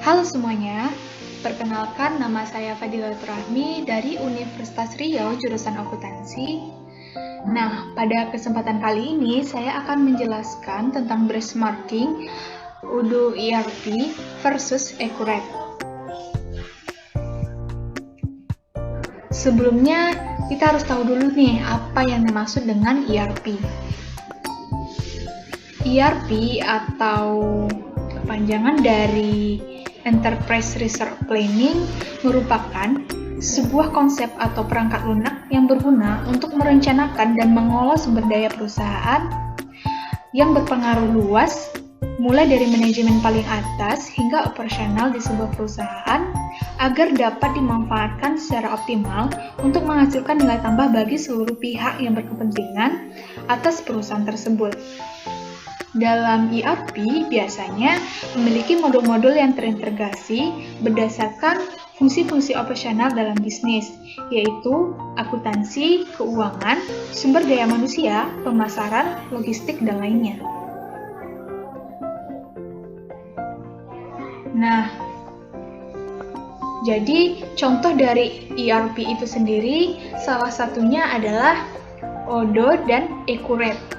Halo semuanya, perkenalkan nama saya Fadila Rahmi dari Universitas Riau jurusan akuntansi. Nah, pada kesempatan kali ini saya akan menjelaskan tentang benchmarking Odoo ERP versus Accurate. Sebelumnya, kita harus tahu dulu nih apa yang dimaksud dengan ERP. ERP atau kepanjangan dari Enterprise Resource Planning merupakan sebuah konsep atau perangkat lunak yang berguna untuk merencanakan dan mengolah sumber daya perusahaan yang berpengaruh luas, mulai dari manajemen paling atas hingga operasional di sebuah perusahaan, agar dapat dimanfaatkan secara optimal untuk menghasilkan nilai tambah bagi seluruh pihak yang berkepentingan atas perusahaan tersebut. Dalam ERP biasanya memiliki modul-modul yang terintegrasi berdasarkan fungsi-fungsi operasional dalam bisnis, yaitu akuntansi, keuangan, sumber daya manusia, pemasaran, logistik, dan lainnya. Nah, jadi contoh dari ERP itu sendiri salah satunya adalah Odoo dan Accurate.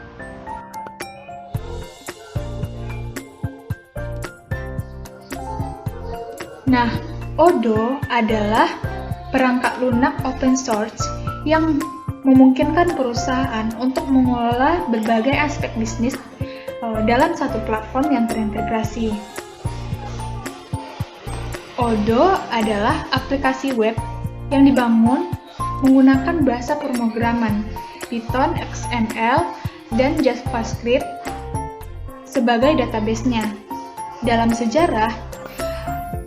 Nah, Odoo adalah perangkat lunak open source yang memungkinkan perusahaan untuk mengelola berbagai aspek bisnis dalam satu platform yang terintegrasi. Odoo adalah aplikasi web yang dibangun menggunakan bahasa pemrograman Python, XML, dan JavaScript sebagai database-nya. Dalam sejarah,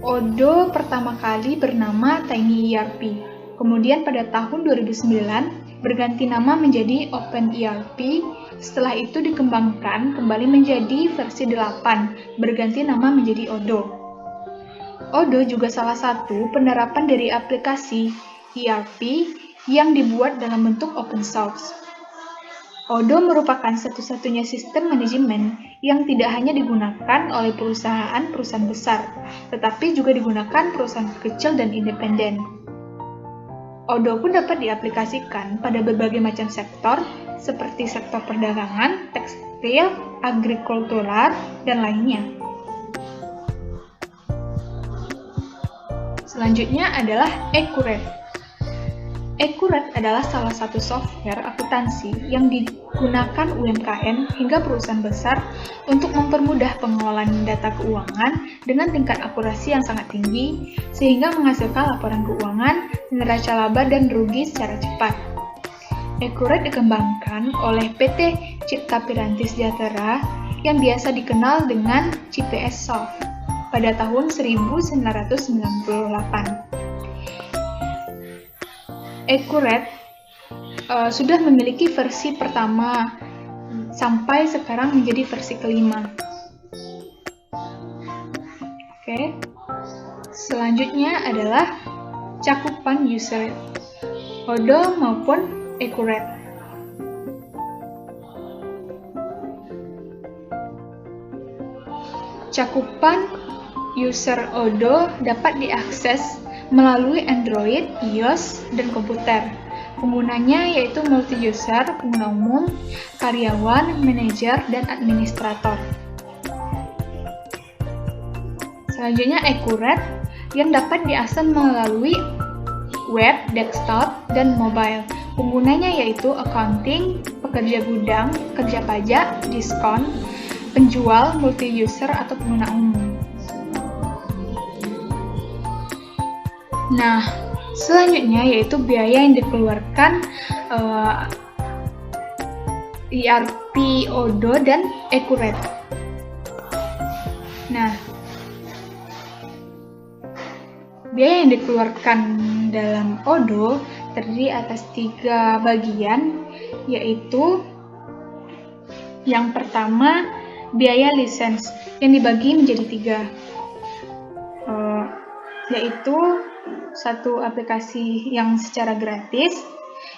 Odoo pertama kali bernama TinyERP. Kemudian pada tahun 2009 berganti nama menjadi OpenERP. Setelah itu dikembangkan kembali menjadi versi 8, berganti nama menjadi Odoo. Odoo juga salah satu penerapan dari aplikasi ERP yang dibuat dalam bentuk open source. Odoo merupakan satu-satunya sistem manajemen yang tidak hanya digunakan oleh perusahaan-perusahaan besar, tetapi juga digunakan perusahaan kecil dan independen. Odoo pun dapat diaplikasikan pada berbagai macam sektor, seperti sektor perdagangan, tekstil, agrikultural, dan lainnya. Selanjutnya adalah Accurate. Accurate adalah salah satu software akuntansi yang digunakan UMKM hingga perusahaan besar untuk mempermudah pengelolaan data keuangan dengan tingkat akurasi yang sangat tinggi, sehingga menghasilkan laporan keuangan, neraca laba dan rugi secara cepat. Accurate dikembangkan oleh PT Cipta Piranti Sejahtera yang biasa dikenal dengan CPS Soft pada tahun 1998. Accurate sudah memiliki versi pertama sampai sekarang menjadi versi kelima. Oke. Selanjutnya adalah cakupan user Odoo maupun Accurate. Cakupan user Odoo dapat diakses melalui Android, iOS, dan komputer. Penggunanya yaitu multi-user, pengguna umum, karyawan, manajer, dan administrator. Selanjutnya Accurate yang dapat diakses melalui web, desktop, dan mobile. Penggunanya yaitu accounting, pekerja gudang, pekerja pajak, diskon, penjual, multi-user, atau pengguna umum. Nah, selanjutnya yaitu biaya yang dikeluarkan ERP Odoo dan Accurate. Nah, biaya yang dikeluarkan dalam Odoo terdiri atas 3 bagian, yaitu yang pertama biaya lisens yang dibagi menjadi 3, yaitu satu aplikasi yang secara gratis,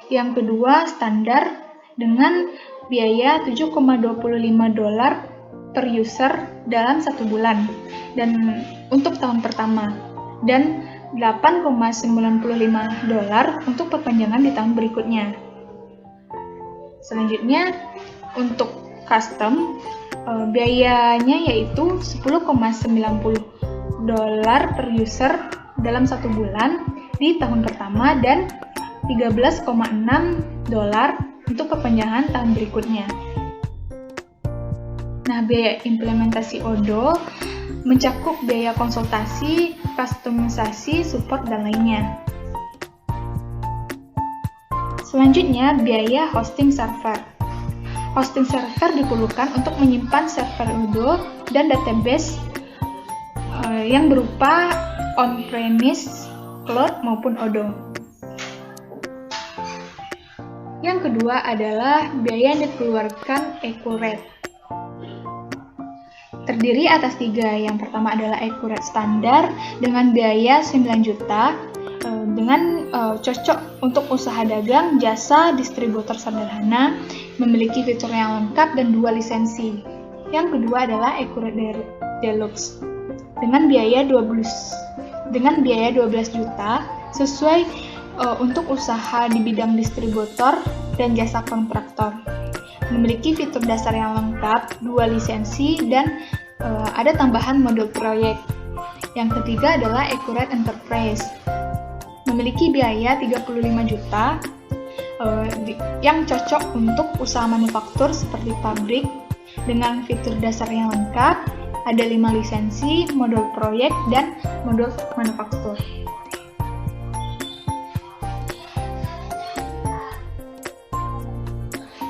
yang kedua standar dengan biaya $7,25 per user dalam 1 bulan, dan untuk tahun pertama, dan $8,95 untuk perpanjangan di tahun berikutnya. Selanjutnya, untuk custom, biayanya yaitu $10,90 per user dalam 1 bulan di tahun pertama dan $13,6 untuk perpanjangan tahun berikutnya. Nah, biaya implementasi Odoo mencakup biaya konsultasi, kustomisasi, support, dan lainnya. Selanjutnya, biaya hosting server. Hosting server diperlukan untuk menyimpan server Odoo dan database yang berupa on-premise, cloud, maupun Odoo. Yang kedua adalah biaya yang dikeluarkan Accurate. Terdiri atas 3. Yang pertama adalah Accurate standar dengan biaya 9 juta dengan cocok untuk usaha dagang, jasa, distributor sederhana, memiliki fitur yang lengkap dan 2 lisensi. Yang kedua adalah Accurate Deluxe dengan biaya 12 juta sesuai untuk usaha di bidang distributor dan jasa kontraktor. Memiliki fitur dasar yang lengkap, 2 lisensi, dan ada tambahan modul proyek. Yang ketiga adalah Accurate Enterprise. Memiliki biaya 35 juta yang cocok untuk usaha manufaktur seperti pabrik dengan fitur dasar yang lengkap, ada 5 lisensi, modul proyek, dan modul manufaktur.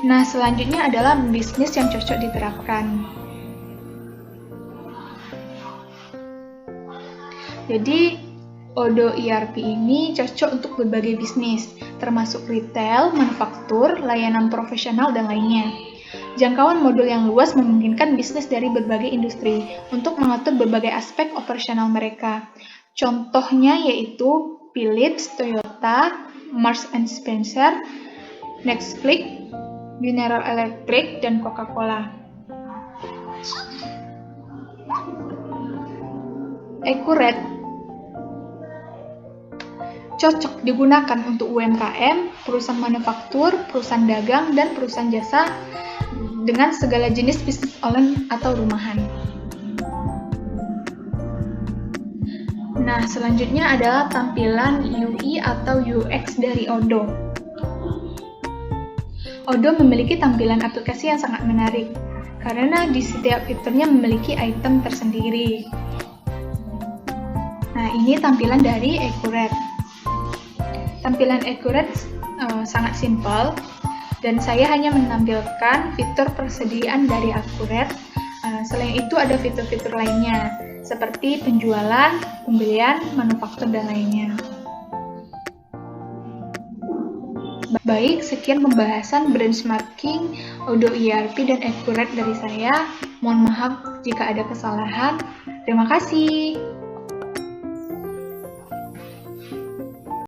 Nah, selanjutnya adalah bisnis yang cocok diterapkan. Jadi, Odoo ERP ini cocok untuk berbagai bisnis, termasuk retail, manufaktur, layanan profesional, dan lainnya. Jangkauan modul yang luas memungkinkan bisnis dari berbagai industri untuk mengatur berbagai aspek operasional mereka. Contohnya yaitu Philips, Toyota, Marks & Spencer, Netflix, General Electric, dan Coca-Cola. Accurate cocok digunakan untuk UMKM, perusahaan manufaktur, perusahaan dagang, dan perusahaan jasa dengan segala jenis bisnis online atau rumahan. Nah, selanjutnya adalah tampilan UI atau UX dari Odoo. Odoo memiliki tampilan aplikasi yang sangat menarik, karena di setiap fiturnya memiliki item tersendiri. Nah, ini tampilan dari Accurate. Tampilan Accurate sangat simpel, dan saya hanya menampilkan fitur persediaan dari Accurate. Selain itu ada fitur-fitur lainnya, seperti penjualan, pembelian, manufaktur, dan lainnya. Baik, sekian pembahasan benchmarking Odoo ERP dan Accurate dari saya. Mohon maaf jika ada kesalahan. Terima kasih.